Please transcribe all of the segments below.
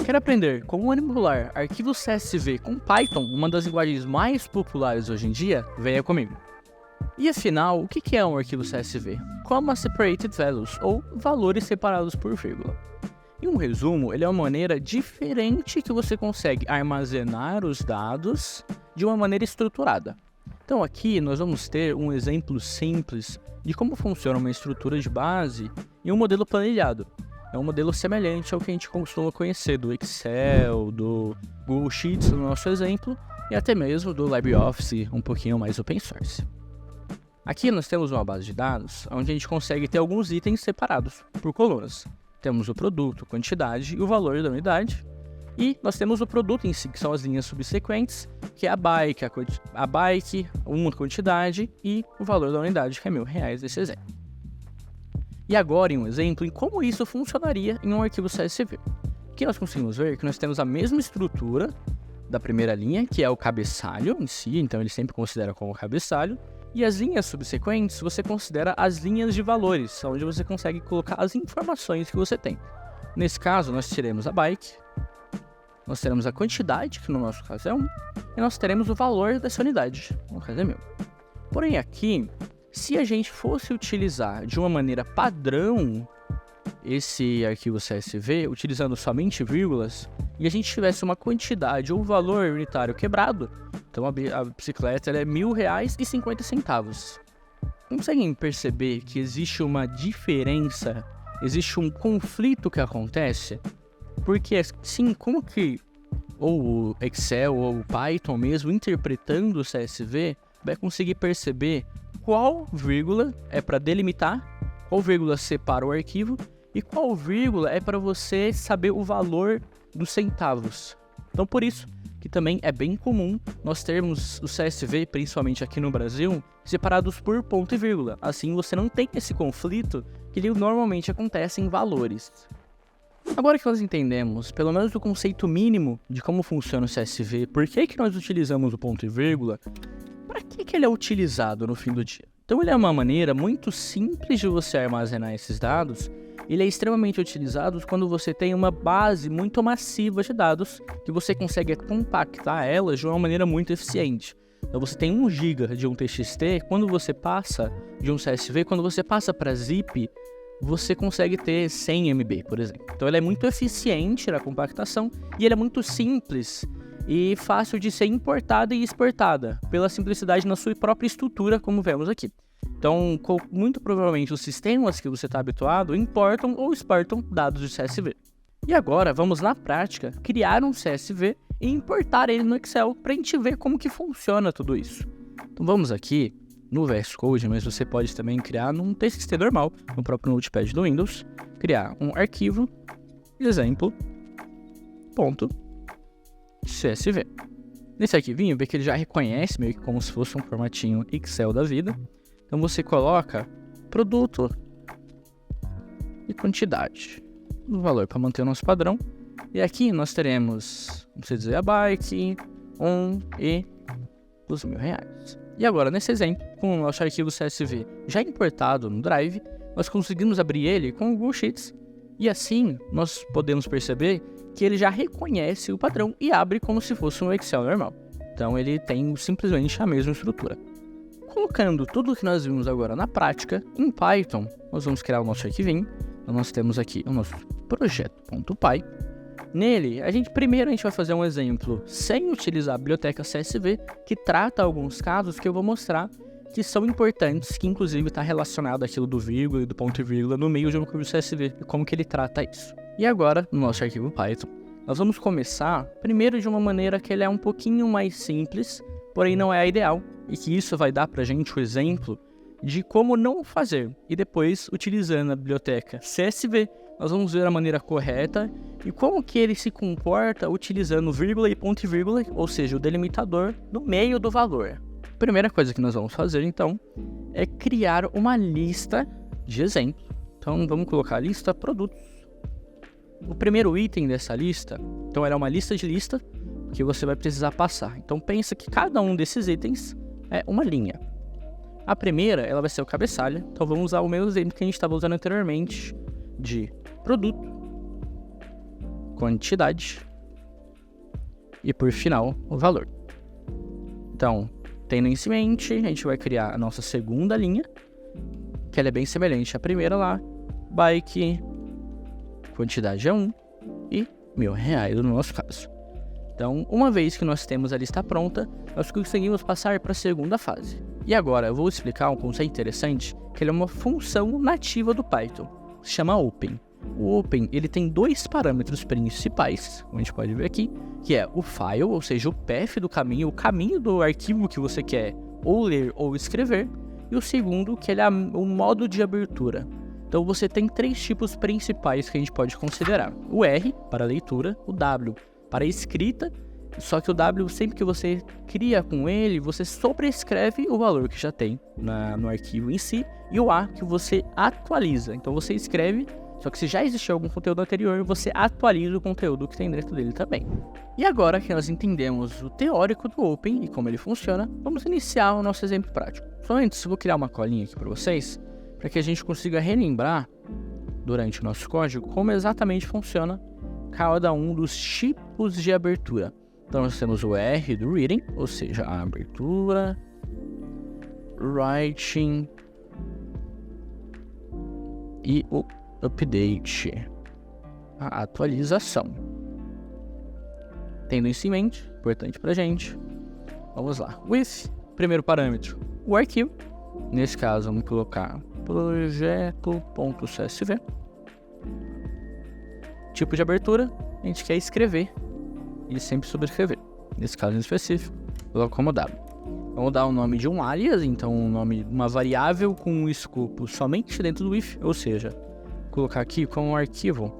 Quer aprender como manipular arquivos CSV com Python, uma das linguagens mais populares hoje em dia? Venha comigo! E afinal, o que é um arquivo CSV? Comma Separated Values, ou valores separados por vírgula. Em um resumo, ele é uma maneira diferente que você consegue armazenar os dados de uma maneira estruturada. Então aqui nós vamos ter um exemplo simples de como funciona uma estrutura de base em um modelo planilhado. É um modelo semelhante ao que a gente costuma conhecer do Excel, do Google Sheets no nosso exemplo, e até mesmo do LibreOffice um pouquinho mais open source. Aqui nós temos uma base de dados onde a gente consegue ter alguns itens separados por colunas. Temos o produto, quantidade e o valor da unidade. E nós temos o produto em si, que são as linhas subsequentes, que é a bike, uma quantidade e o valor da unidade, que é R$1.000 nesse exemplo. E agora em um exemplo em como isso funcionaria em um arquivo CSV. Aqui nós conseguimos ver que nós temos a mesma estrutura da primeira linha, que é o cabeçalho em si, então ele sempre considera como cabeçalho. E as linhas subsequentes, você considera as linhas de valores, onde você consegue colocar as informações que você tem. Nesse caso, nós teremos a bike, nós teremos a quantidade, que no nosso caso é 1, e nós teremos o valor dessa unidade, no caso é 1.000. Porém aqui, se a gente fosse utilizar de uma maneira padrão esse arquivo CSV, utilizando somente vírgulas, e a gente tivesse uma quantidade ou valor unitário quebrado, então a bicicleta ela é R$1.000,50. Conseguem perceber que existe uma diferença, existe um conflito que acontece? Porque sim, como que ou o Excel ou o Python mesmo, interpretando o CSV, vai conseguir perceber qual vírgula é para delimitar, qual vírgula separa o arquivo e qual vírgula é para você saber o valor dos centavos. Então por isso que também é bem comum nós termos o CSV, principalmente aqui no Brasil, separados por ponto e vírgula. Assim você não tem esse conflito que ele normalmente acontece em valores. Agora que nós entendemos, pelo menos o conceito mínimo de como funciona o CSV, por que nós utilizamos o ponto e vírgula, para que ele é utilizado no fim do dia? Então ele é uma maneira muito simples de você armazenar esses dados. Ele é extremamente utilizado quando você tem uma base muito massiva de dados que você consegue compactar elas de uma maneira muito eficiente. Então você tem 1 GB de um TXT, quando você passa de um CSV, quando você passa para zip, você consegue ter 100 MB, por exemplo. Então ele é muito eficiente na compactação e ele é muito simples e fácil de ser importada e exportada, pela simplicidade na sua própria estrutura, como vemos aqui. Então, muito provavelmente os sistemas que você está habituado importam ou exportam dados de CSV. E agora, vamos na prática criar um CSV e importar ele no Excel para a gente ver como que funciona tudo isso. Então vamos aqui no VS Code, mas você pode também criar num TXT normal, no próprio Notepad do Windows, criar um arquivo, exemplo, .csv. Nesse arquivinho, vê que ele já reconhece meio que como se fosse um formatinho Excel da vida. Então você coloca produto e quantidade, o valor para manter o nosso padrão. E aqui nós teremos, vamos dizer, a bike, e os R$1.000. E agora, nesse exemplo, com o nosso arquivo CSV já importado no Drive, nós conseguimos abrir ele com o Google Sheets. E assim, nós podemos perceber que ele já reconhece o padrão e abre como se fosse um Excel normal. Então ele tem simplesmente a mesma estrutura. Colocando tudo o que nós vimos agora na prática, em Python, nós vamos criar o nosso arquivinho. Então nós temos aqui o nosso projeto.py. Nele, primeiro a gente vai fazer um exemplo sem utilizar a biblioteca CSV, que trata alguns casos que eu vou mostrar que são importantes, que inclusive está relacionado àquilo do vírgula e do ponto e vírgula no meio de um arquivo CSV, e como que ele trata isso. E agora, no nosso arquivo Python, nós vamos começar primeiro de uma maneira que ele é um pouquinho mais simples, porém não é a ideal, e que isso vai dar pra gente o exemplo de como não fazer. E depois, utilizando a biblioteca CSV, nós vamos ver a maneira correta e como que ele se comporta utilizando vírgula e ponto e vírgula, ou seja, o delimitador no meio do valor. A primeira coisa que nós vamos fazer, então, é criar uma lista de exemplo. Então, vamos colocar a lista produtos. O primeiro item dessa lista, então, era uma lista de lista que você vai precisar passar. Então, pensa que cada um desses itens é uma linha. A primeira, ela vai ser o cabeçalho. Então, vamos usar o mesmo exemplo que a gente estava usando anteriormente de produto, quantidade e, por final, o valor. Então, tendo isso em mente, a gente vai criar a nossa segunda linha, que ela é bem semelhante à primeira lá, bike, quantidade é 1 e R$1.000 no nosso caso. Então, uma vez que nós temos a lista pronta, nós conseguimos passar para a segunda fase. E agora eu vou explicar um conceito interessante, que ele é uma função nativa do Python, se chama Open. O Open ele tem dois parâmetros principais, como a gente pode ver aqui, que é o file, ou seja, o path do caminho, o caminho do arquivo que você quer ou ler ou escrever, e o segundo, que ele é o modo de abertura. Então você tem três tipos principais que a gente pode considerar. O R, para leitura, o W, para escrita, só que o W, sempre que você cria com ele, você sobrescreve o valor que já tem no arquivo em si, e o A, que você atualiza. Então você escreve, só que se já existiu algum conteúdo anterior, você atualiza o conteúdo que tem dentro dele também. E agora que nós entendemos o teórico do Open e como ele funciona, vamos iniciar o nosso exemplo prático. Só antes, eu vou criar uma colinha aqui para vocês, para que a gente consiga relembrar, durante o nosso código, como exatamente funciona cada um dos tipos de abertura. Então nós temos o R do reading, ou seja, a abertura, writing e o update, a atualização. Tendo isso em mente, importante pra gente, vamos lá. With, primeiro parâmetro, o arquivo. Nesse caso, vamos colocar projeto.csv. Tipo de abertura, a gente quer escrever e sempre sobrescrever. Nesse caso em específico, coloco como W. Vamos dar o nome de um alias, então um nome, uma variável com um escopo somente dentro do if, ou seja, colocar aqui como um arquivo.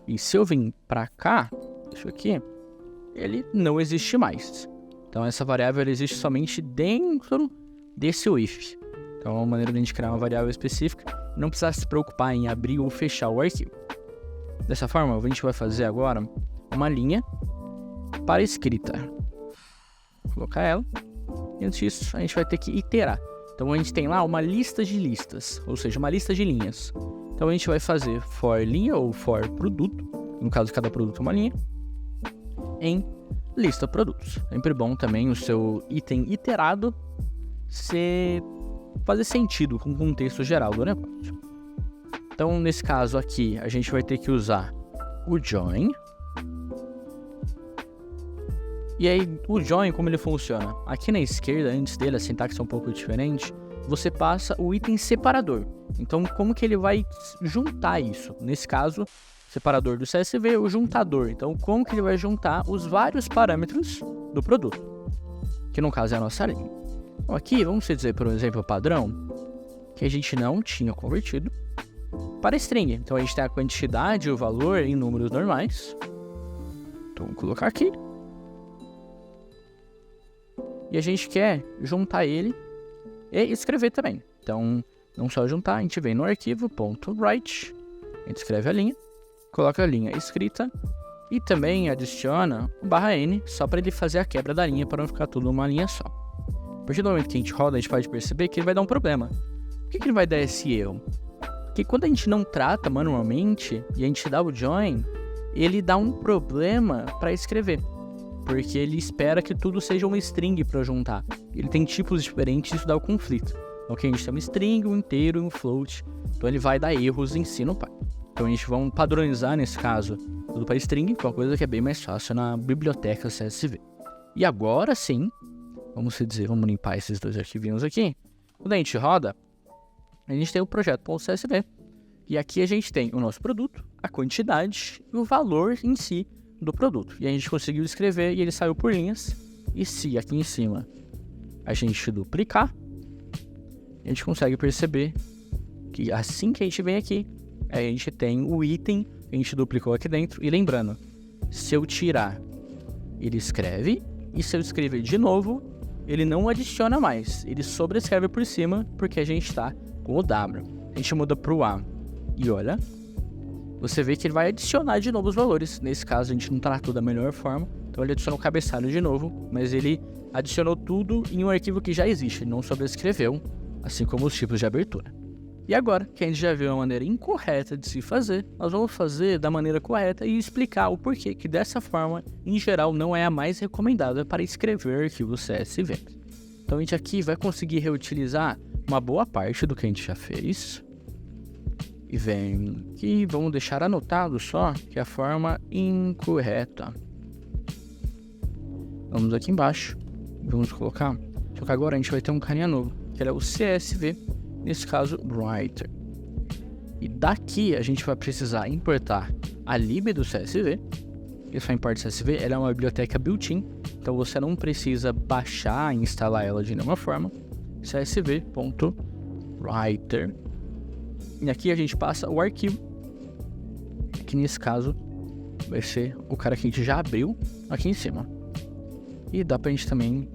E se eu vim para cá, isso aqui, ele não existe mais. Então essa variável ela existe somente dentro desse if. Então é uma maneira de a gente criar uma variável específica e não precisar se preocupar em abrir ou fechar o arquivo. Dessa forma, a gente vai fazer agora uma linha para escrita. Vou colocar ela. E antes disso, a gente vai ter que iterar. Então a gente tem lá uma lista de listas, ou seja, uma lista de linhas. Então a gente vai fazer for linha ou for produto, no caso cada produto é uma linha, em lista produtos. Sempre bom também o seu item iterado fazer sentido com o contexto geral do negócio. Então nesse caso aqui a gente vai ter que usar o join. E aí o join, como ele funciona? Aqui na esquerda, antes dele, a sintaxe é um pouco diferente, você passa o item separador. Então como que ele vai juntar isso? Nesse caso, separador do CSV, o juntador. Então como que ele vai juntar os vários parâmetros do produto? Que no caso é a nossa linha. Então aqui, vamos dizer, por exemplo, o padrão, que a gente não tinha convertido para string. Então a gente tem a quantidade e o valor em números normais. Então vamos colocar aqui. E a gente quer juntar ele e escrever também. Então, não só juntar, a gente vem no arquivo .write, a gente escreve a linha, coloca a linha escrita e também adiciona o /n só para ele fazer a quebra da linha para não ficar tudo uma linha só. A partir do momento que a gente roda, a gente pode perceber que ele vai dar um problema. Por que ele vai dar esse erro? Porque quando a gente não trata manualmente e a gente dá o join, ele dá um problema para escrever. Porque ele espera que tudo seja uma string para juntar. Ele tem tipos diferentes e isso dá o conflito. Então aqui a gente tem uma string, um inteiro e um float. Então ele vai dar erros em si no Python. Então a gente vai padronizar nesse caso tudo para string, que é uma coisa que é bem mais fácil na biblioteca CSV. E agora sim, vamos limpar esses dois arquivinhos aqui. Quando a gente roda, a gente tem o projeto.csv. E aqui a gente tem o nosso produto, a quantidade e o valor em si do produto. E a gente conseguiu escrever e ele saiu por linhas. E se aqui em cima a gente duplicar, a gente consegue perceber que assim que a gente vem aqui, a gente tem o item que a gente duplicou aqui dentro. E lembrando, se eu tirar, ele escreve. E se eu escrever de novo, ele não adiciona mais. Ele sobrescreve por cima porque a gente está com o W. A gente muda para o A. E olha, você vê que ele vai adicionar de novo os valores. Nesse caso, a gente não tratou da melhor forma. Então ele adicionou o cabeçalho de novo. Mas ele adicionou tudo em um arquivo que já existe. Ele não sobrescreveu, assim como os tipos de abertura. E agora que a gente já viu a maneira incorreta de se fazer, nós vamos fazer da maneira correta e explicar o porquê que dessa forma, em geral, não é a mais recomendada para escrever arquivos CSV. Então a gente aqui vai conseguir reutilizar uma boa parte do que a gente já fez. E vem aqui, vamos deixar anotado só que é a forma incorreta. Vamos aqui embaixo, vamos colocar. Só que agora a gente vai ter um carinha novo, que é o CSV, nesse caso Writer. E daqui a gente vai precisar importar a lib do CSV. Essa import CSV ela é uma biblioteca built-in, então você não precisa baixar e instalar ela de nenhuma forma. csv.writer. E aqui a gente passa o arquivo, que nesse caso vai ser o cara que a gente já abriu aqui em cima. E dá pra gente também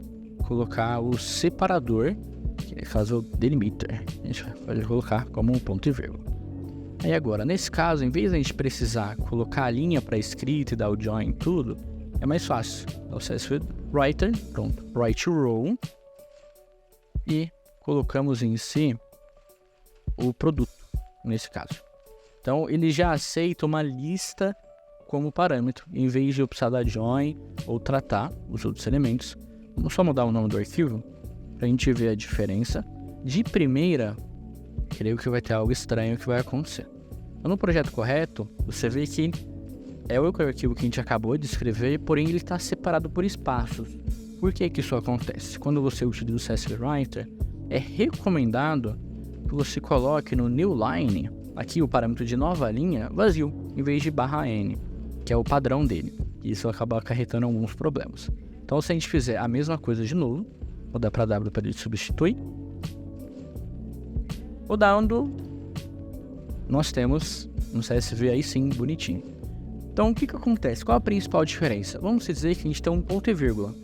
colocar o separador, que nesse caso é o delimiter. A gente pode colocar como um ponto e vírgula. Aí agora, nesse caso, em vez de a gente precisar colocar a linha para escrita e dar o join e tudo, é mais fácil. Então, CSV Writer, pronto, write row, e colocamos em si o produto, nesse caso. Então, ele já aceita uma lista como parâmetro, em vez de eu precisar dar join ou tratar os outros elementos. Vamos só mudar o nome do arquivo, para a gente ver a diferença. De primeira, creio que vai ter algo estranho que vai acontecer. Então, no projeto correto, você vê que é o arquivo que a gente acabou de escrever, porém ele está separado por espaços. Por que isso acontece? Quando você utiliza o CSV Writer, é recomendado que você coloque no new line, aqui o parâmetro de nova linha, vazio, em vez de /n, que é o padrão dele. Isso acaba acarretando alguns problemas. Então, se a gente fizer a mesma coisa de novo, vou dar para W para ele substituir. Rodando, nós temos um CSV aí sim, bonitinho. Então, o que acontece? Qual a principal diferença? Vamos dizer que a gente tem um ponto e vírgula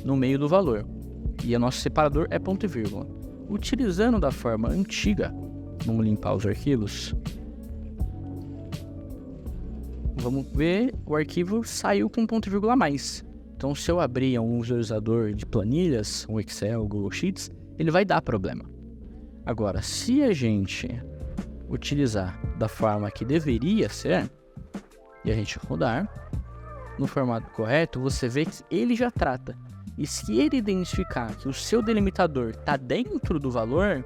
no meio do valor. E o nosso separador é ponto e vírgula. Utilizando da forma antiga, vamos limpar os arquivos. Vamos ver, o arquivo saiu com ponto e vírgula a mais. Então, se eu abrir um visualizador de planilhas, um Excel, Google Sheets, ele vai dar problema. Agora, se a gente utilizar da forma que deveria ser, e a gente rodar no formato correto, você vê que ele já trata. E se ele identificar que o seu delimitador está dentro do valor,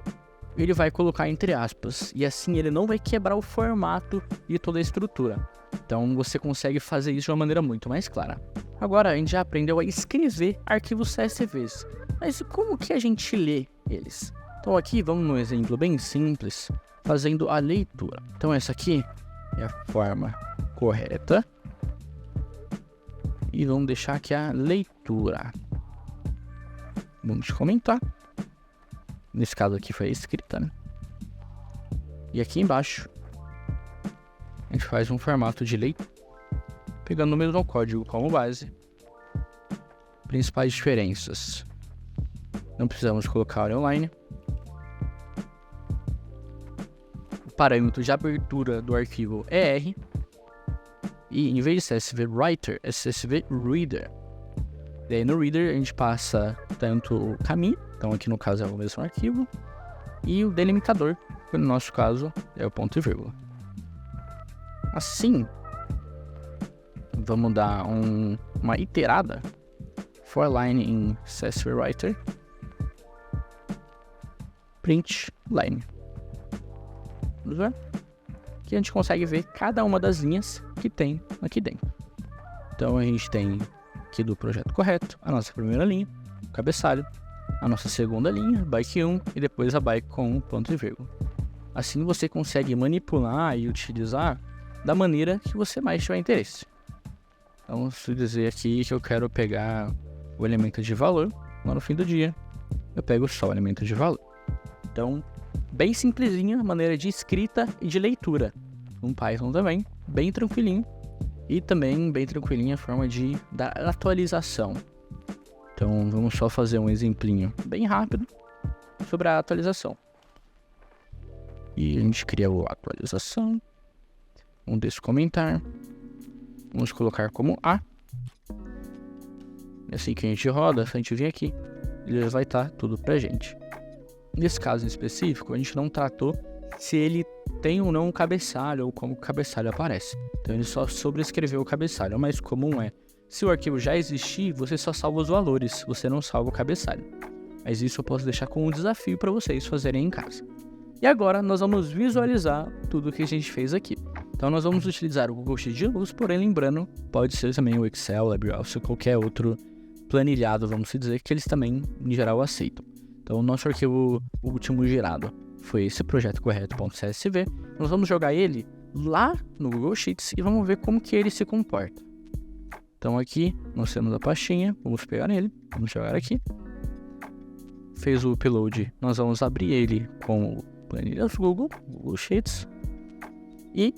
ele vai colocar entre aspas. E assim ele não vai quebrar o formato e toda a estrutura. Então você consegue fazer isso de uma maneira muito mais clara. Agora a gente já aprendeu a escrever arquivos CSVs. Mas como que a gente lê eles? Então aqui vamos num exemplo bem simples, fazendo a leitura. Então essa aqui é a forma correta. E vamos deixar aqui a leitura. Vamos comentar. Nesse caso aqui foi a escrita, né? E aqui embaixo a gente faz um formato de leitura, pegando o mesmo código como base. Principais diferenças: não precisamos colocar o online. O parâmetro de abertura do arquivo é R. E em vez de CSV Writer, é CSV Reader. E aí no Reader a gente passa tanto o caminho, então aqui no caso é o mesmo arquivo, e o delimitador, que no nosso caso é o ponto e vírgula. Assim, vamos dar uma iterada for line em CSV Writer, print line. Vamos ver? Aqui a gente consegue ver cada uma das linhas que tem aqui dentro. Então a gente tem aqui do projeto correto a nossa primeira linha, o cabeçalho, a nossa segunda linha, bike 1 e depois a bike com um ponto e vírgula. Assim você consegue manipular e utilizar da maneira que você mais tiver interesse. Então, se eu dizer aqui que eu quero pegar o elemento de valor, lá no fim do dia, eu pego só o elemento de valor. Então, bem simplesinha a maneira de escrita e de leitura. Um Python também, bem tranquilinho. E também bem tranquilinha a forma da atualização. Então, vamos só fazer um exemplinho bem rápido sobre a atualização. E a gente cria a atualização. Vamos descomentar. Vamos colocar como A. E assim que a gente roda, se a gente vir aqui, ele vai estar tudo pra gente. Nesse caso em específico, a gente não tratou se ele tem ou não um cabeçalho ou como o cabeçalho aparece. Então ele só sobrescreveu o cabeçalho, o mais comum é, se o arquivo já existir, você só salva os valores, você não salva o cabeçalho. Mas isso eu posso deixar como um desafio para vocês fazerem em casa. E agora nós vamos visualizar tudo que a gente fez aqui. Então nós vamos utilizar o Google Sheets de luz, porém lembrando, pode ser também o Excel, LibreOffice ou qualquer outro planilhado, vamos dizer, que eles também em geral aceitam. Então o nosso arquivo último gerado foi esse projeto correto.csv. Nós vamos jogar ele lá no Google Sheets e vamos ver como que ele se comporta. Então aqui nós temos a pastinha, vamos pegar ele, vamos jogar aqui. Fez o upload, nós vamos abrir ele com o planilhas Google Sheets. E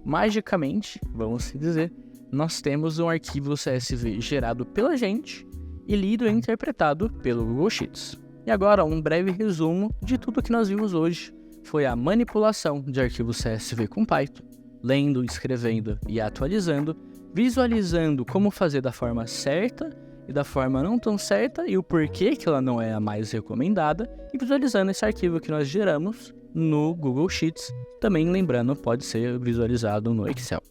magicamente, vamos dizer, nós temos um arquivo CSV gerado pela gente e lido e interpretado pelo Google Sheets. E agora, um breve resumo de tudo que nós vimos hoje. Foi a manipulação de arquivos CSV com Python, lendo, escrevendo e atualizando, visualizando como fazer da forma certa e da forma não tão certa e o porquê que ela não é a mais recomendada, e visualizando esse arquivo que nós geramos no Google Sheets, também lembrando, pode ser visualizado no Excel.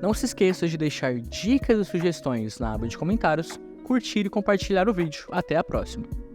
Não se esqueça de deixar dicas e sugestões na aba de comentários, curtir e compartilhar o vídeo. Até a próxima!